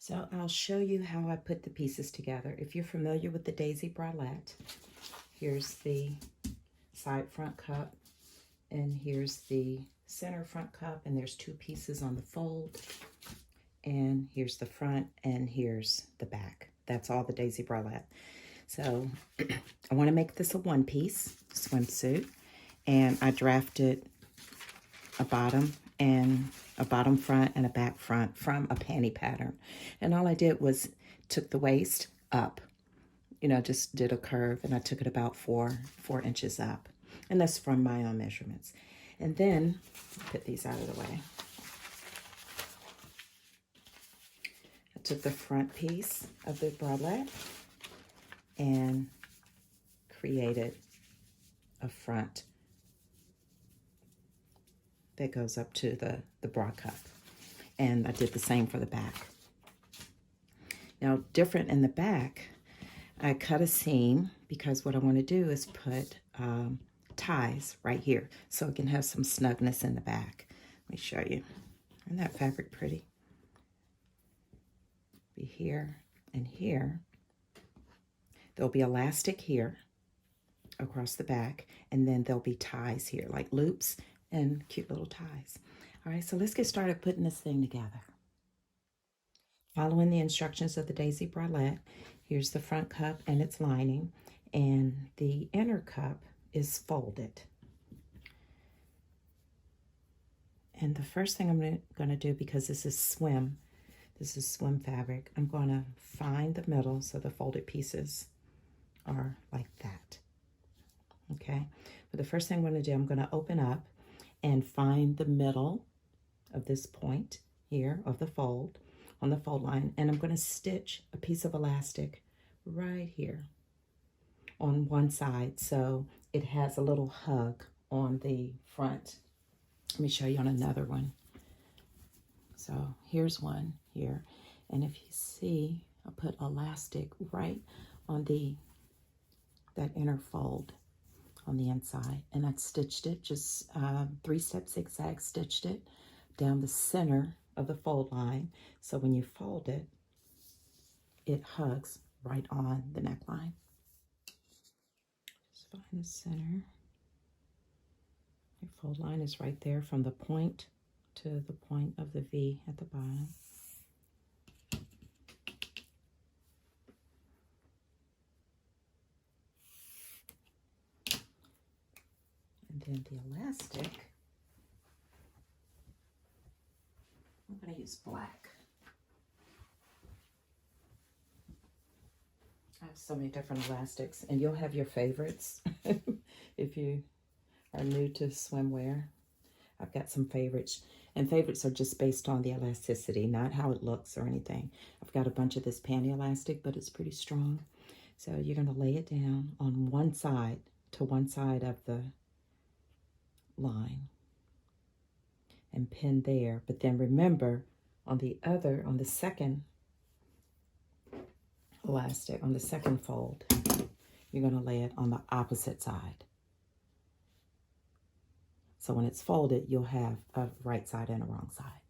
So I'll show you how I put the pieces together. If you're familiar with the Daisy Bralette, here's the side front cup, and here's the center front cup, and there's two pieces on the fold, and here's the front, and here's the back. That's all the Daisy Bralette. So I want to make this a one-piece swimsuit, and I drafted a bottom and a bottom front and a back front from a panty pattern. And all I did was took the waist up, just did a curve, and I took it about four inches up. And that's from my own measurements. And then put these out of the way. I took the front piece of the bralette and created a front that goes up to the bra cup. And I did the same for the back. Now, different in the back, I cut a seam because what I want to do is put ties right here so it can have some snugness in the back. Let me show you. Isn't that fabric pretty? Be here and here. There'll be elastic here across the back, and then there'll be ties here, like loops and cute little ties. All right, so let's get started putting this thing together. Following the instructions of the Daisy Bralette, here's the front cup and its lining, and the inner cup is folded. And the first thing I'm going to do, because this is swim fabric, I'm going to find the middle so the folded pieces are like that. Okay, but the first thing I'm going to do, I'm going to open up and find the middle of this point here of the fold on the fold line, and I'm going to stitch a piece of elastic right here on one side so it has a little hug on the front. Let me show you on another one. So here's one here, and if you see, I put elastic right on that inner fold on the inside, and I stitched it, just 3-step zigzag stitched it down the center of the fold line, so when you fold it, it hugs right on the neckline. Just find the center. Your fold line is right there from the point to the point of the V at the bottom. And then the elastic, I'm going to use black. I have so many different elastics, and you'll have your favorites if you are new to swimwear. I've got some favorites, and favorites are just based on the elasticity, not how it looks or anything. I've got a bunch of this panty elastic, but it's pretty strong. So you're going to lay it down on one side of the line and pin there. But then remember, on the second elastic, on the second fold, you're going to lay it on the opposite side. So when it's folded, you'll have a right side and a wrong side.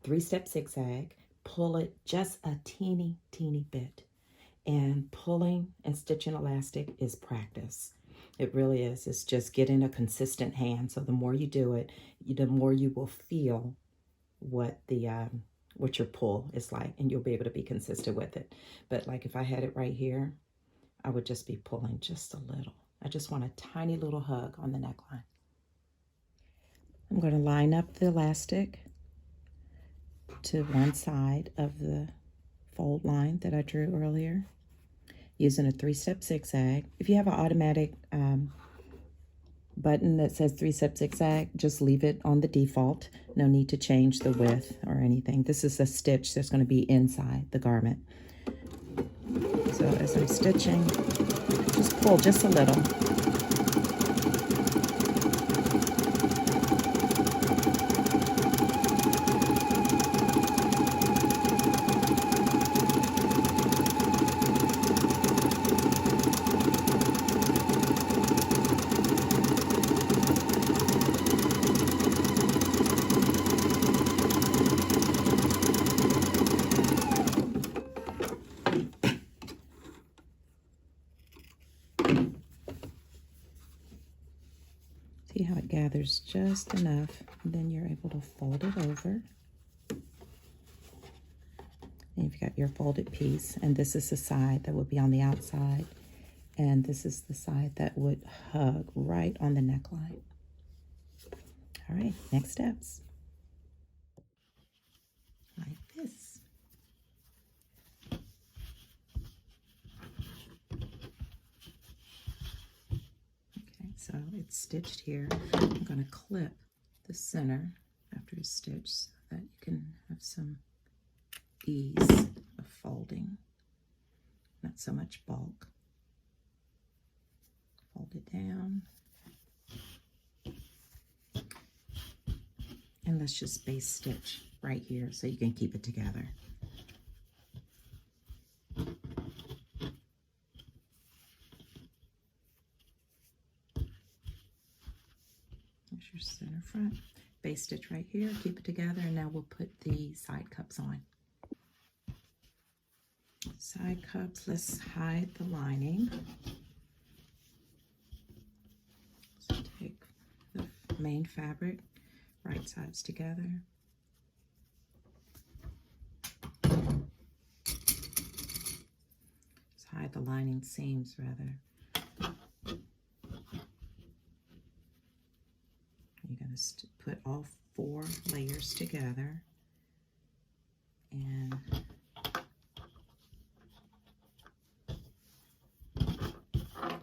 3-step zigzag, pull it just a teeny bit. And pulling and stitching elastic is practice. It really is. It's just getting a consistent hand. So the more you do it, the more you will feel what your pull is like, and you'll be able to be consistent with it. But like if I had it right here, I would just be pulling just a little. I just want a tiny little hug on the neckline. I'm going to line up the elastic to one side of the fold line that I drew earlier using a 3-step zigzag. If you have an automatic button that says 3-step zigzag, just leave it on the default. No need to change the width or anything. This is a stitch that's going to be inside the garment. So as I'm stitching, just pull just a little. it gathers just enough, and then you're able to fold it over. And you've got your folded piece, and this is the side that would be on the outside, and this is the side that would hug right on the neckline. All right, next steps. Like this. Okay, so it's stitched here. I'm going to clip the center after it's stitched so that you can have some ease of folding, not so much bulk. Fold it down. And let's just base stitch right here so you can keep it together. There's your center front. Base stitch right here, keep it together, and now we'll put the side cups on. Side cups, let's hide the lining. So take the main fabric, right sides together. Just hide the lining seams rather. You're going to put all 4 layers together and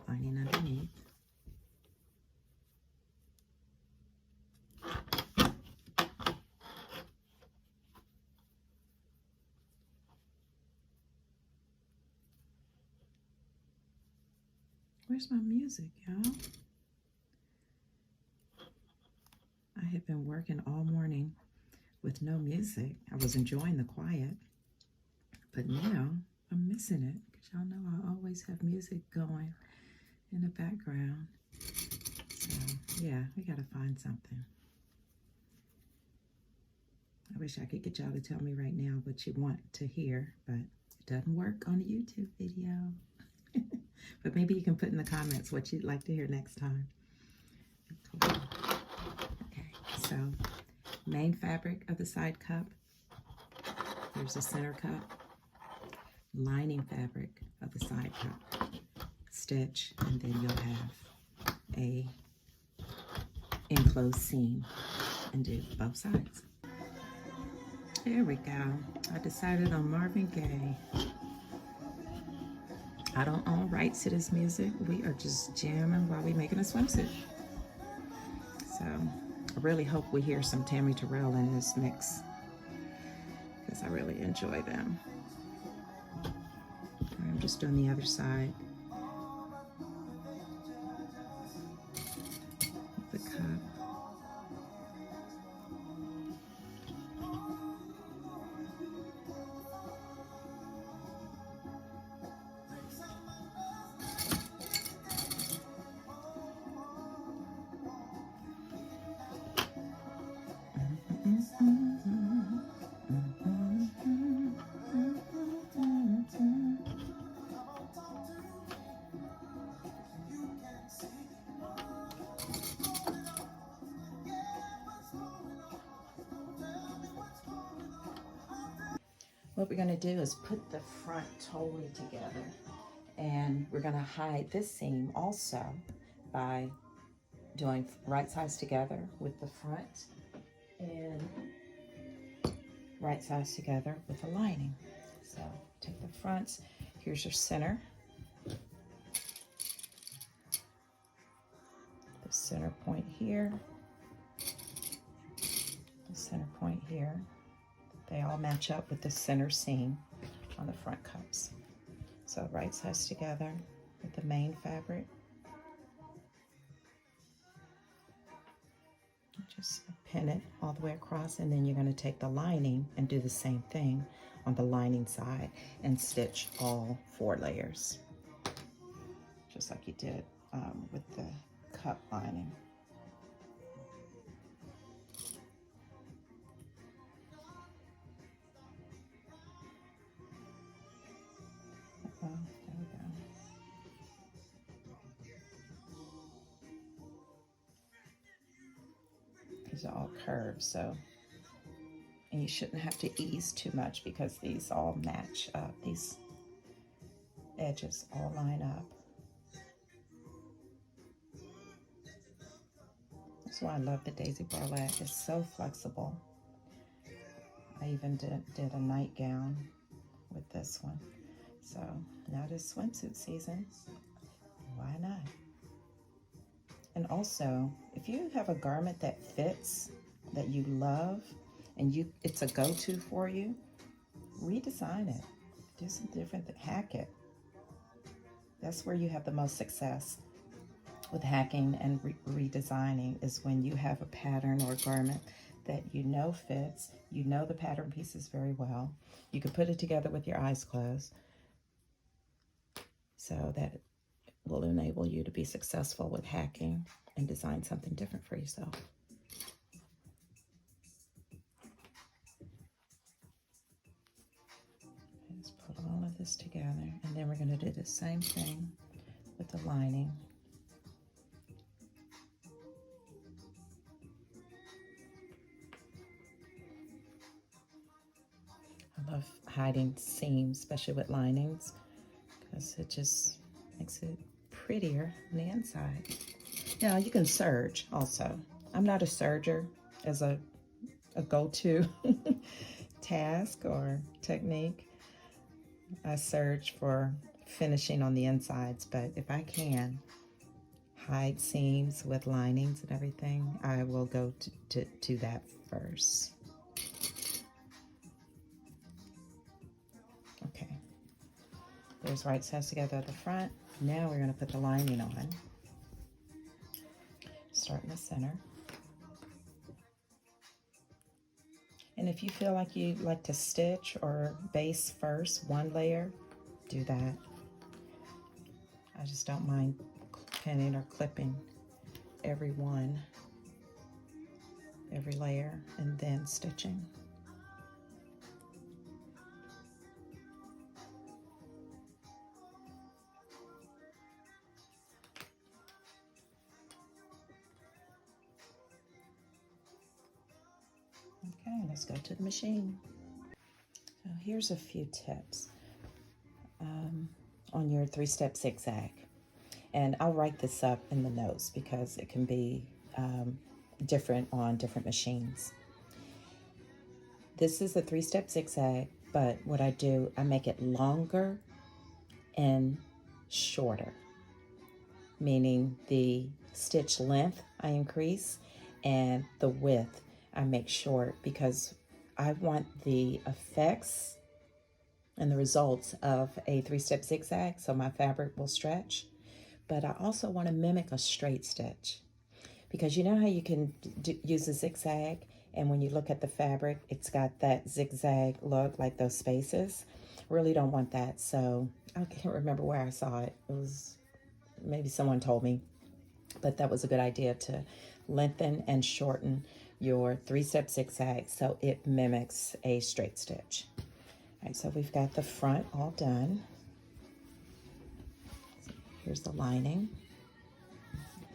lining underneath. Where's my music, y'all? I had been working all morning with no music. I was enjoying the quiet, but now I'm missing it because y'all know I always have music going in the background. So yeah, we gotta find something. I wish I could get y'all to tell me right now what you want to hear, but it doesn't work on a YouTube video. But maybe you can put in the comments what you'd like to hear next time. Cool. Okay, so main fabric of the side cup. Here's the center cup. Lining fabric of the side cup. Stitch, and then you'll have a enclosed seam and do both sides. There we go. I decided on Marvin Gaye. I don't own rights to this music. We are just jamming while we're making a swimsuit. So I really hope we hear some Tammy Terrell in this mix because I really enjoy them. I'm just doing the other side. The cup. What we're going to do is put the front totally together, and we're going to hide this seam also by doing right sides together with the front and right sides together with the lining. So take the fronts. Here's your center. The center point here. The center point here. They all match up with the center seam on the front cups. So right sides together with the main fabric. Just pin it all the way across, and then you're going to take the lining and do the same thing on the lining side and stitch all 4 layers, just like you did with the cup lining. There we go. these are all curves, so, and you shouldn't have to ease too much because these all match up. These edges all line up. That's why I love the Daisy Bralette. It's so flexible. I even did a nightgown with this one. So now it is swimsuit season. Why not? And also, if you have a garment that fits, that you love, and it's a go-to for you, redesign it. Do some different, hack it. That's where you have the most success with hacking and redesigning, is when you have a pattern or garment that you know fits, you know the pattern pieces very well. You can put it together with your eyes closed. So that will enable you to be successful with hacking and design something different for yourself. Just put all of this together, and then we're going to do the same thing with the lining. I love hiding seams, especially with linings, because it just makes it prettier on the inside. Now, you can serge also. I'm not a serger as a go-to task or technique. I serge for finishing on the insides, but if I can hide seams with linings and everything, I will go to that first. Okay, there's right sides together at the front. Now we're going to put the lining on. Start in the center. And if you feel like you like to stitch or base first, one layer, do that. I just don't mind pinning or clipping every layer, and then stitching. Okay, let's go to the machine. So here's a few tips on your 3-step zigzag. And I'll write this up in the notes because it can be different on different machines. This is a 3-step zigzag, but what I do, I make it longer and shorter, meaning the stitch length I increase and the width I make short, because I want the effects and the results of a 3-step zigzag so my fabric will stretch. But I also want to mimic a straight stitch, because you know how you can use a zigzag, and when you look at the fabric, it's got that zigzag look, like those spaces. Really don't want that. So I can't remember where I saw it. It was, maybe someone told me, but that was a good idea, to lengthen and shorten your 3-step zigzag so it mimics a straight stitch. All right, so we've got the front all done. Here's the lining,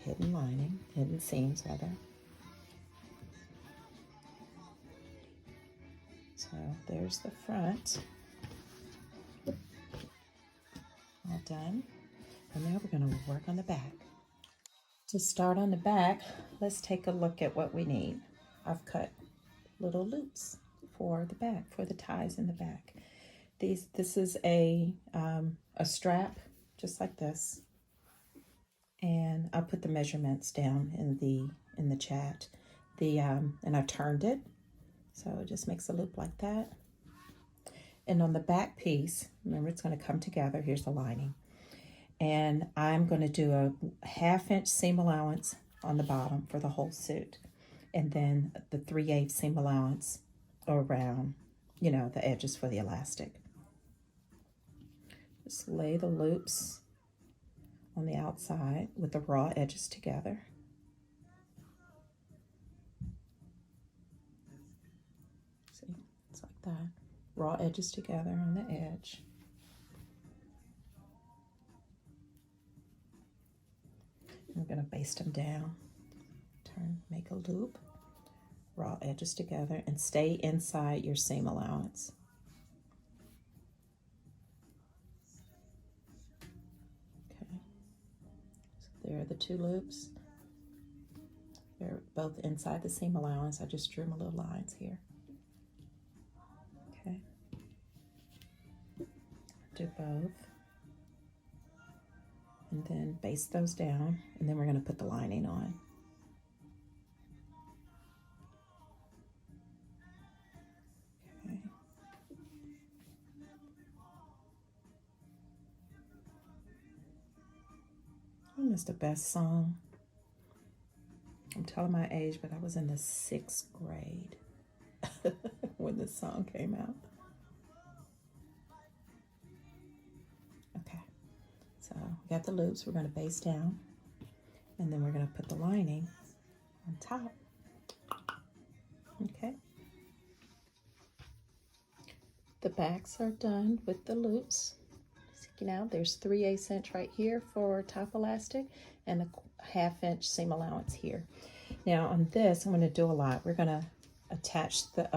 hidden seams rather. So there's the front, all done. And now we're going to work on the back. To start on the back, let's take a look at what we need. I've cut little loops for the back, for the ties in the back. This is a strap, just like this. And I'll put the measurements down in the chat. And I've turned it, so it just makes a loop like that. And on the back piece, remember, it's going to come together. Here's the lining. And I'm going to do a 1/2 inch seam allowance on the bottom for the whole suit. And then the 3/8 seam allowance around, you know, the edges for the elastic. Just lay the loops on the outside with the raw edges together. See, it's like that. Raw edges together on the edge. I'm going to baste them down. Make a loop raw edges together and stay inside your seam allowance. Okay, so there are the two loops. They're both inside the seam allowance. I just drew my little lines here. Okay, do both. And then baste those down, and then we're going to put the lining on. Okay. Oh, it's the best song. I'm telling my age, but I was in the 6th grade when this song came out. Okay, so we got the loops. We're going to baste down, and then we're going to put the lining on top. Okay. The backs are done with the loops. See now, there's 3/8 inch right here for top elastic and a 1/2 inch seam allowance here. Now on this, I'm going to do a lot. We're going to attach the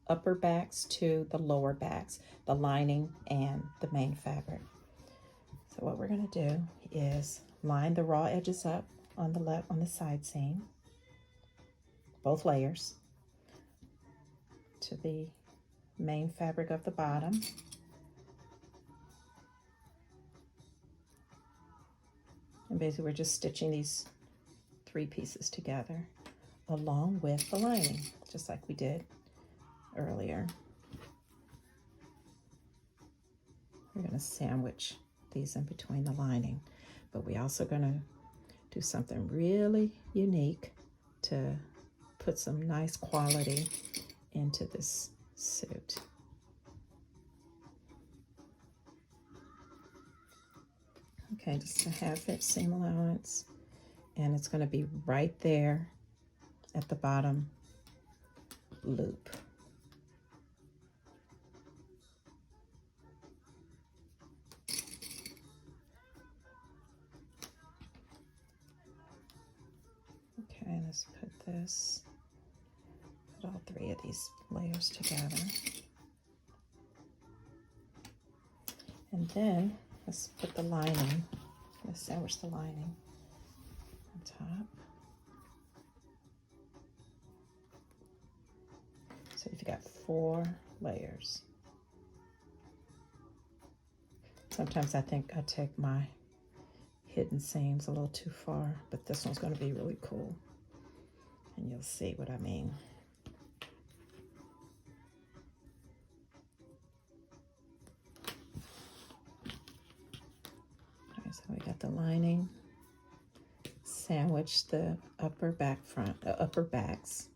upper backs to the lower backs, the lining and the main fabric. So what we're going to do is line the raw edges up on the side seam, both layers, to the main fabric of the bottom. And basically we're just stitching these 3 pieces together along with the lining, just like we did earlier. We're going to sandwich these in between the lining, but we're also going to do something really unique to put some nice quality into this suit. Okay, just a 1/2 inch seam allowance, and it's going to be right there at the bottom loop. Okay, let's put all 3 of these layers together. And then let's put the lining, let's sandwich the lining on top. So you've got 4 layers. Sometimes I think I take my hidden seams a little too far, but this one's going to be really cool, and you'll see what I mean. Okay, so we got the lining, sandwich the upper backs.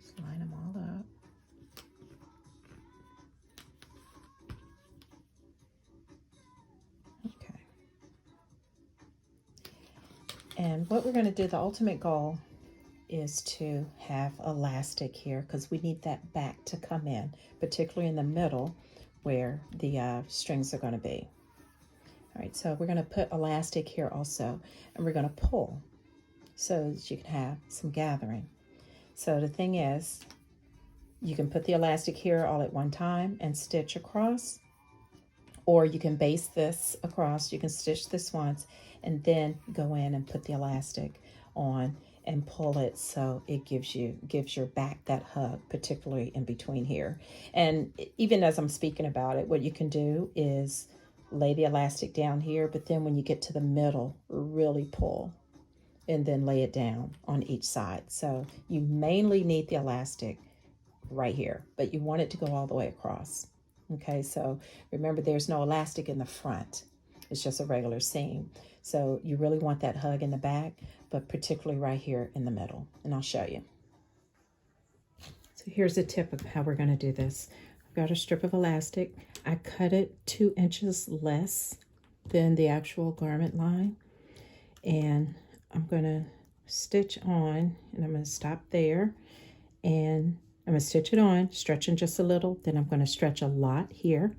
Just line them all up. Okay. And what we're going to do, the ultimate goal is to have elastic here, because we need that back to come in, particularly in the middle where the strings are going to be. All right, so we're going to put elastic here also, and we're going to pull so that you can have some gathering. So the thing is, you can put the elastic here all at one time and stitch across, or you can baste this across. You can stitch this once and then go in and put the elastic on and pull it so it gives your back that hug, particularly in between here. And even as I'm speaking about it, what you can do is lay the elastic down here, but then when you get to the middle, really pull and then lay it down on each side. So you mainly need the elastic right here, but you want it to go all the way across. Okay, so remember, there's no elastic in the front. It's just a regular seam. So you really want that hug in the back, but particularly right here in the middle. And I'll show you. So here's a tip of how we're going to do this. I've got a strip of elastic. I cut it 2 inches less than the actual garment line. And I'm going to stitch on, and I'm going to stop there. And I'm going to stitch it on, stretching just a little. Then I'm going to stretch a lot here.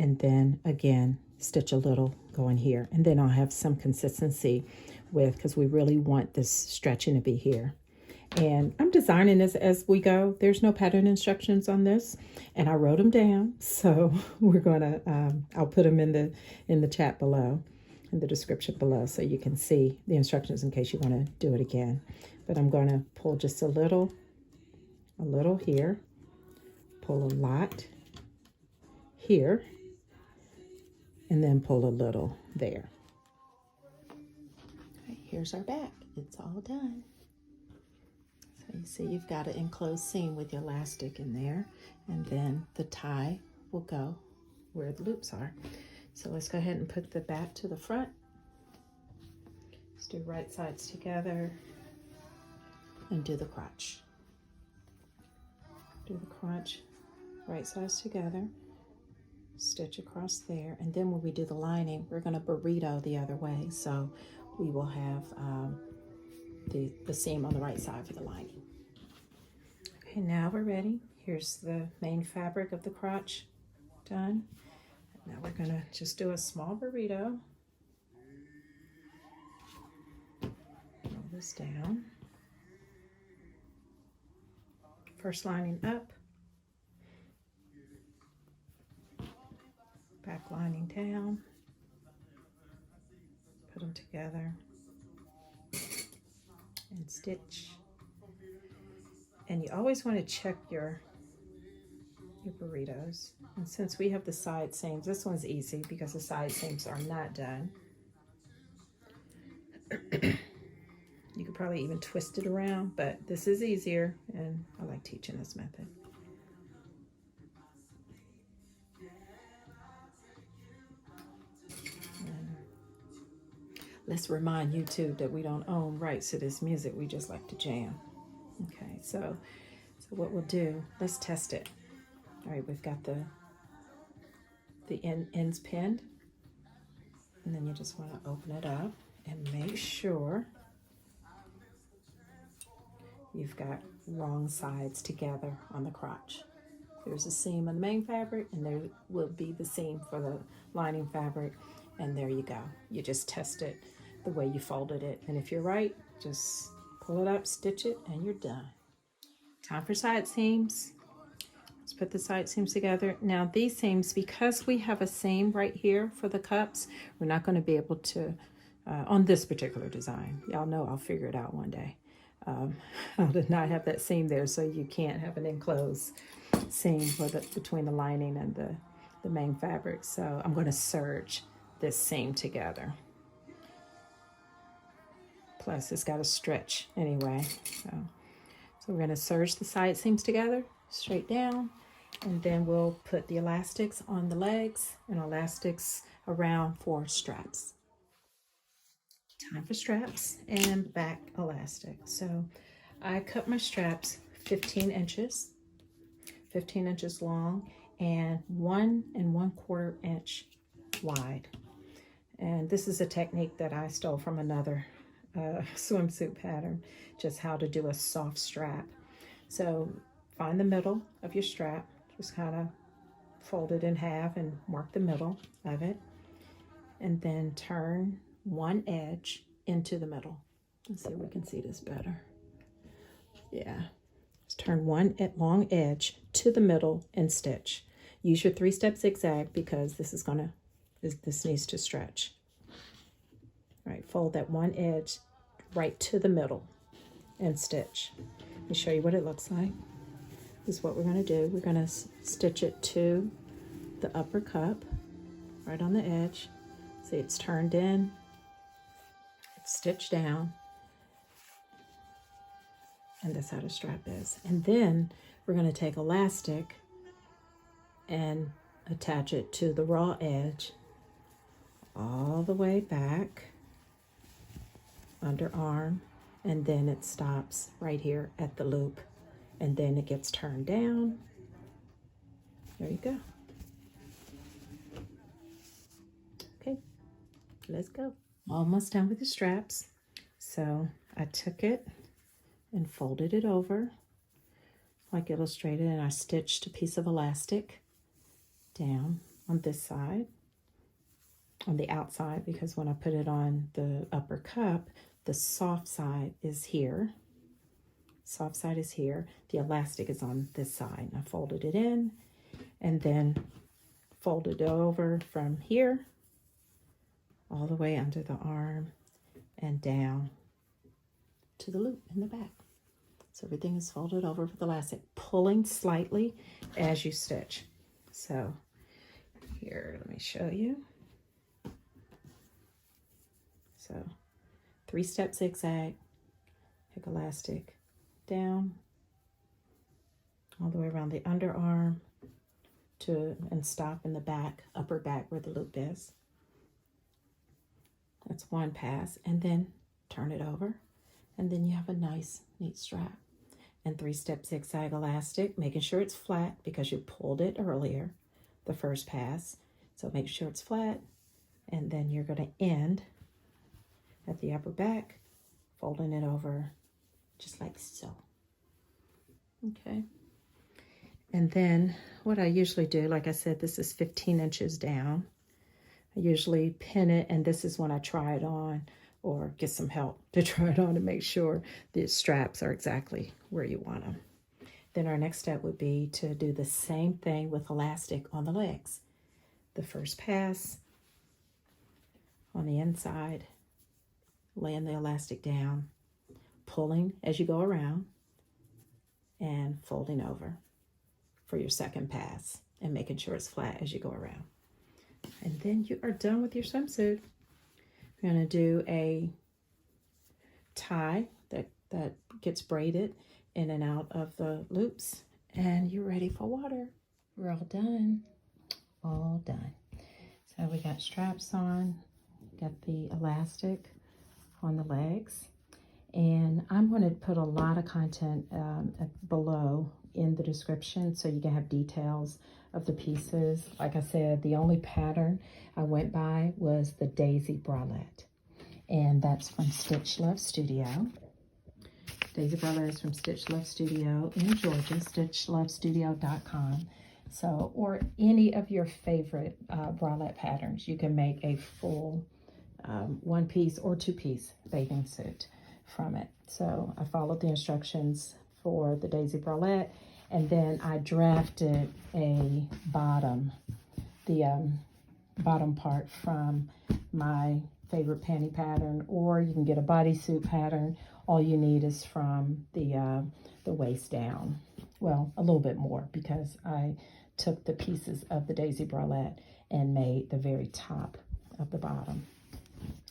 and then again stitch a little going here, and then I'll have some consistency with, because we really want this stretching to be here. And I'm designing this as we go. There's no pattern instructions on this, and I wrote them down. So we're gonna, I'll put them in the chat below, in the description below, so you can see the instructions in case you want to do it again. But I'm gonna pull just a little here, pull a lot here, and then pull a little there. Okay, here's our back. It's all done. So you see you've got an enclosed seam with your elastic in there, and then the tie will go where the loops are. So let's go ahead and put the back to the front. Let's do right sides together and do the crotch. Do the crotch, right sides together, stitch across there, and then when we do the lining, we're going to burrito the other way, so we will have the seam on the right side for the lining. Okay, now we're ready. Here's the main fabric of the crotch done. Now we're going to just do a small burrito. Roll this down. First lining up, back lining down, put them together and stitch. And you always want to check your burritos. And since we have the side seams, this one's easy because the side seams are not done. You could probably even twist it around, but this is easier, and I like teaching this method. And let's remind you too that we don't own rights to this music. We just like to jam. Okay, so what we'll do, let's test it. All right, we've got the ends pinned, and then you just want to open it up and make sure you've got wrong sides together on the crotch. There's a seam on the main fabric, and there will be the seam for the lining fabric, and there you go. You just test it the way you folded it, and if you're right, just pull it up, stitch it, and you're done. Time for side seams. Let's put the side seams together. Now these seams, because we have a seam right here for the cups, we're not going to be able to, on this particular design, y'all know I'll figure it out one day. I did not have that seam there, so you can't have an enclosed seam for between the lining and the main fabric. So I'm going to serge this seam together. Plus it's got to stretch anyway. So we're going to serge the side seams together straight down, and then we'll put the elastics on the legs and elastics around for straps. Time for straps and back elastic. So I cut my straps 15 inches long and 1 1/4 inch wide. And this is a technique that I stole from another swimsuit pattern, just how to do a soft strap. So find the middle of your strap, just kind of fold it in half and mark the middle of it, and then turn one edge into the middle. Let's see if we can see this better. Yeah, just turn one long edge to the middle and stitch. Use your 3-step zigzag because this needs to stretch. All right, fold that one edge right to the middle and stitch. Let me show you what it looks like. This is what we're going to do. We're going to stitch it to the upper cup right on the edge. See, it's turned in, it's stitched down, and that's how the strap is. And then we're going to take elastic and attach it to the raw edge all the way back, underarm, and then it stops right here at the loop, and then it gets turned down. There you go. Okay, let's go. Almost done with the straps. So I took it and folded it over like illustrated, and I stitched a piece of elastic down on this side, on the outside, because when I put it on the upper cup, the soft side is here. Soft side is here. The elastic is on this side. And I folded it in and then folded it over from here all the way under the arm and down to the loop in the back. So everything is folded over with elastic, pulling slightly as you stitch. So here, let me show you. So 3-step zigzag, pick elastic down all the way around the underarm and stop in the back, upper back where the loop is. That's one pass, and then turn it over, and then you have a nice, neat strap. And 3-step zigzag elastic, making sure it's flat because you pulled it earlier, the first pass. So make sure it's flat, and then you're going to end at the upper back, folding it over just like so. Okay. And then what I usually do, like I said, this is 15 inches down. I usually pin it, and this is when I try it on or get some help to try it on to make sure the straps are exactly where you want them. Then our next step would be to do the same thing with elastic on the legs. The first pass on the inside, laying the elastic down, pulling as you go around, and folding over for your second pass and making sure it's flat as you go around. And then you are done with your swimsuit. We're going to do a tie that gets braided in and out of the loops, and you're ready for water. We're all done. All done. So we got straps on, got the elastic on the legs, and I'm going to put a lot of content below in the description so you can have details of the pieces. Like I said, the only pattern I went by was the Daisy Bralette, and that's from Stitch Love Studio. Daisy Bralette is from Stitch Love Studio in Georgia, stitchlovestudio.com. So, or any of your favorite bralette patterns, you can make a full 1-piece or 2-piece bathing suit from it. So I followed the instructions for the Daisy Bralette, and then I drafted a bottom, the bottom part from my favorite panty pattern, or you can get a bodysuit pattern. All you need is from the waist down. Well, a little bit more, because I took the pieces of the Daisy Bralette and made the very top of the bottom.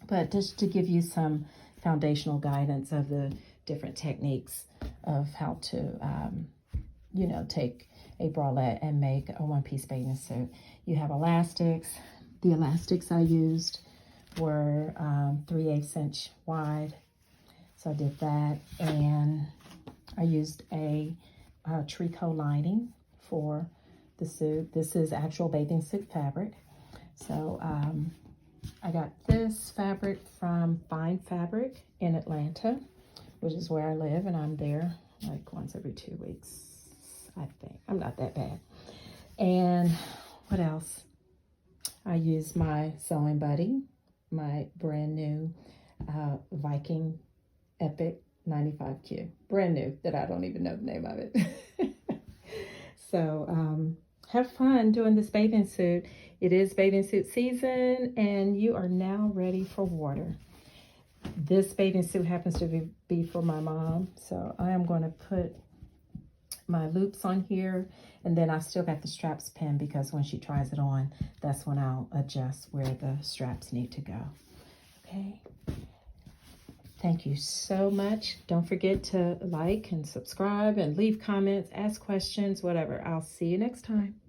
But just to give you some foundational guidance of the different techniques of how to, you know, take a bralette and make a 1-piece bathing suit. You have elastics. The elastics I used were 3/8 inch wide. So I did that, and I used a Tricot lining for the suit. This is actual bathing suit fabric. So I got this fabric from Fine Fabric in Atlanta, which is where I live, and I'm there like once every 2 weeks, I think. I'm not that bad. And what else? I used my Sewing Buddy, my brand new Viking Epic 95Q. Brand new, that I don't even know the name of it. So have fun doing this bathing suit. It is bathing suit season, and you are now ready for water. This bathing suit happens to be for my mom, so I am going to put my loops on here, and then I've still got the straps pinned, because when she tries it on, that's when I'll adjust where the straps need to go. Okay. Thank you so much. Don't forget to like and subscribe and leave comments, ask questions, whatever. I'll see you next time.